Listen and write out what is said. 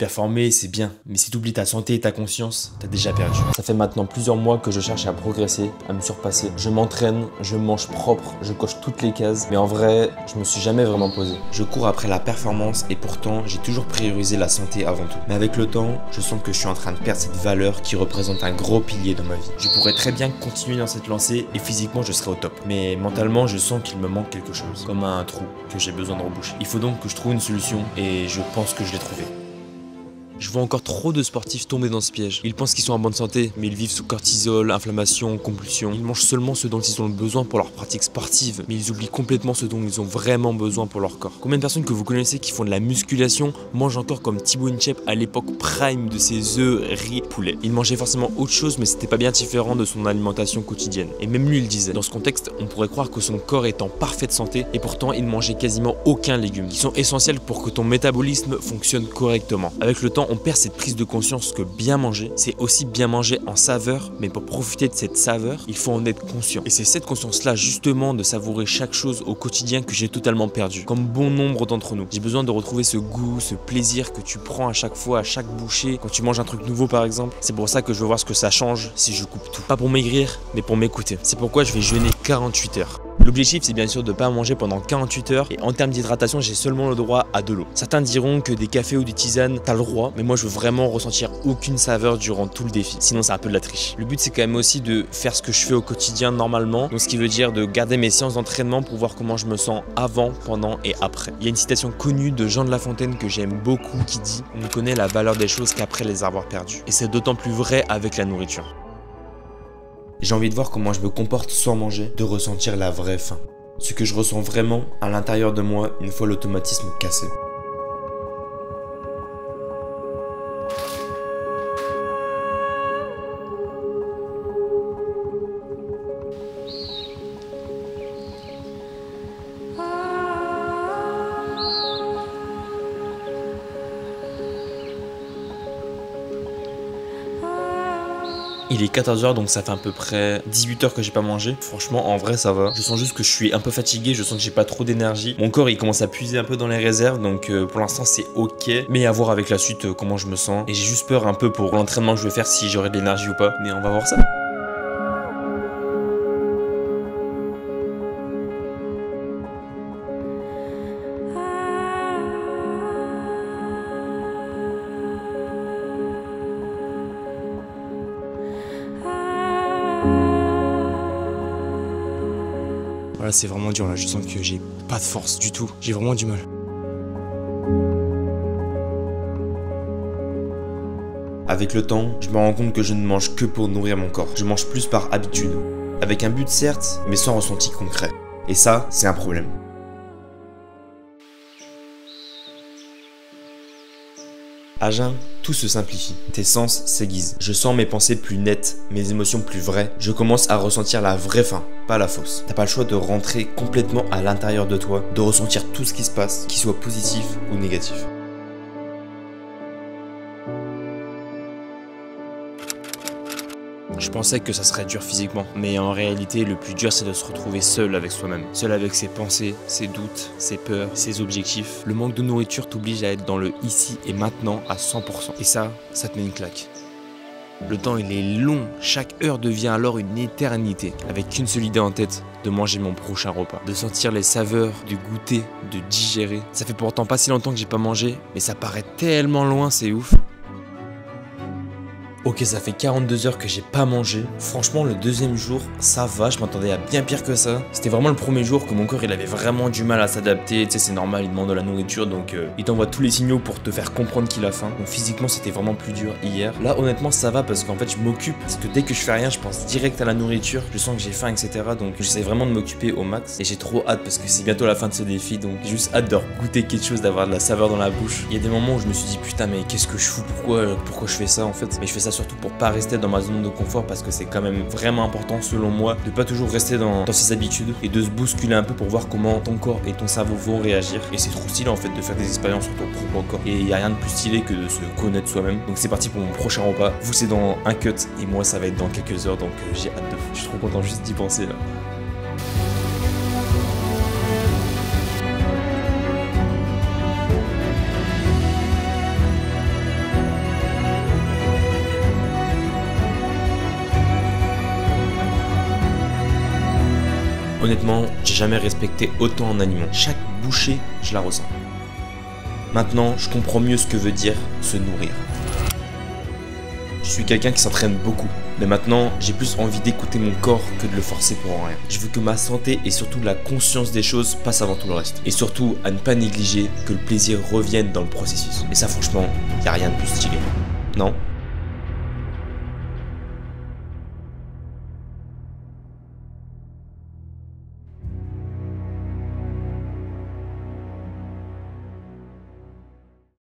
performer, c'est bien. Mais si t'oublies ta santé et ta conscience, t'as déjà perdu. Ça fait maintenant plusieurs mois que je cherche à progresser, à me surpasser. Je m'entraîne, je mange propre, je coche toutes les cases. Mais en vrai, je me suis jamais vraiment posé. Je cours après la performance et pourtant, j'ai toujours priorisé la santé avant tout. Mais avec le temps, je sens que je suis en train de perdre cette valeur qui représente un gros pilier dans ma vie. Je pourrais très bien continuer dans cette lancée et physiquement, je serais au top. Mais mentalement, je sens qu'il me manque quelque chose. Comme un trou que j'ai besoin de reboucher. Il faut donc que je trouve une solution et je pense que je l'ai trouvée. Je vois encore trop de sportifs tomber dans ce piège. Ils pensent qu'ils sont en bonne santé, mais ils vivent sous cortisol, inflammation, compulsion. Ils mangent seulement ce dont ils ont besoin pour leur pratique sportive, mais ils oublient complètement ce dont ils ont vraiment besoin pour leur corps. Combien de personnes que vous connaissez qui font de la musculation mangent encore comme Thibaut Inchep à l'époque prime de ses œufs, riz, poulet. Il mangeait forcément autre chose, mais c'était pas bien différent de son alimentation quotidienne. Et même lui il disait. Dans ce contexte, on pourrait croire que son corps est en parfaite santé, et pourtant il mangeait quasiment aucun légume, qui sont essentiels pour que ton métabolisme fonctionne correctement. Avec le temps, on perd cette prise de conscience que bien manger, c'est aussi bien manger en saveur, mais pour profiter de cette saveur, il faut en être conscient. Et c'est cette conscience-là, justement, de savourer chaque chose au quotidien que j'ai totalement perdu. Comme bon nombre d'entre nous. J'ai besoin de retrouver ce goût, ce plaisir que tu prends à chaque fois, à chaque bouchée, quand tu manges un truc nouveau par exemple. C'est pour ça que je veux voir ce que ça change si je coupe tout. Pas pour maigrir, mais pour m'écouter. C'est pourquoi je vais jeûner 48 heures. L'objectif c'est bien sûr de ne pas manger pendant 48 heures et en termes d'hydratation j'ai seulement le droit à de l'eau. Certains diront que des cafés ou des tisanes t'as le droit, mais moi je veux vraiment ressentir aucune saveur durant tout le défi, sinon c'est un peu de la triche. Le but c'est quand même aussi de faire ce que je fais au quotidien normalement, donc ce qui veut dire de garder mes séances d'entraînement pour voir comment je me sens avant, pendant et après. Il y a une citation connue de Jean de La Fontaine que j'aime beaucoup qui dit « On ne connaît la valeur des choses qu'après les avoir perdues ». Et c'est d'autant plus vrai avec la nourriture. J'ai envie de voir comment je me comporte sans manger, de ressentir la vraie faim. Ce que je ressens vraiment à l'intérieur de moi une fois l'automatisme cassé. Il est 14 h donc ça fait à peu près 18 heures que j'ai pas mangé. Franchement en vrai ça va. Je sens juste que je suis un peu fatigué, je sens que j'ai pas trop d'énergie. Mon corps il commence à puiser un peu dans les réserves donc pour l'instant c'est ok. Mais à voir avec la suite comment je me sens. Et j'ai juste peur un peu pour l'entraînement que je vais faire si j'aurai de l'énergie ou pas. Mais on va voir ça. Voilà, c'est vraiment dur là, je sens que j'ai pas de force du tout, j'ai vraiment du mal. Avec le temps, je me rends compte que je ne mange que pour nourrir mon corps. Je mange plus par habitude, avec un but certes, mais sans ressenti concret. Et ça, c'est un problème. À jeun, tout se simplifie, tes sens s'aiguisent. Je sens mes pensées plus nettes, mes émotions plus vraies. Je commence à ressentir la vraie faim, pas la fausse. T'as pas le choix de rentrer complètement à l'intérieur de toi, de ressentir tout ce qui se passe, qu'il soit positif ou négatif. Je pensais que ça serait dur physiquement, mais en réalité, le plus dur, c'est de se retrouver seul avec soi-même. Seul avec ses pensées, ses doutes, ses peurs, ses objectifs. Le manque de nourriture t'oblige à être dans le ici et maintenant à 100%. Et ça te met une claque. Le temps, il est long. Chaque heure devient alors une éternité. Avec qu'une seule idée en tête, de manger mon prochain repas. De sentir les saveurs, de goûter, de digérer. Ça fait pourtant pas si longtemps que j'ai pas mangé, mais ça paraît tellement loin, c'est ouf. Ok, ça fait 42 heures que j'ai pas mangé. Franchement, le deuxième jour, ça va, je m'attendais à bien pire que ça. C'était vraiment le premier jour que mon corps, il avait vraiment du mal à s'adapter. Tu sais, c'est normal, il demande de la nourriture, donc il t'envoie tous les signaux pour te faire comprendre qu'il a faim. Donc physiquement, c'était vraiment plus dur hier. Là, honnêtement, ça va parce qu'en fait, je m'occupe. Parce que dès que je fais rien, je pense direct à la nourriture. Je sens que j'ai faim, etc. Donc j'essaie vraiment de m'occuper au max. Et j'ai trop hâte parce que c'est bientôt la fin de ce défi. Donc j'ai juste hâte de goûter quelque chose, d'avoir de la saveur dans la bouche. Il y a des moments où je me suis dit, putain, mais qu'est-ce que je fous? Pourquoi je fais ça en fait? Mais je fais ça surtout pour pas rester dans ma zone de confort parce que c'est quand même vraiment important selon moi de pas toujours rester dans ses habitudes et de se bousculer un peu pour voir comment ton corps et ton cerveau vont réagir. Et c'est trop stylé en fait de faire des expériences sur ton propre corps. Et il n'y a rien de plus stylé que de se connaître soi-même. Donc c'est parti pour mon prochain repas. Vous c'est dans un cut et moi ça va être dans quelques heures, donc j'ai hâte de fou. Je suis trop content juste d'y penser là. Honnêtement, j'ai jamais respecté autant un aliment. Chaque bouchée, je la ressens. Maintenant, je comprends mieux ce que veut dire se nourrir. Je suis quelqu'un qui s'entraîne beaucoup, mais maintenant, j'ai plus envie d'écouter mon corps que de le forcer pour rien. Je veux que ma santé et surtout la conscience des choses passent avant tout le reste. Et surtout, à ne pas négliger que le plaisir revienne dans le processus. Et ça, franchement, y a rien de plus stylé. Non ?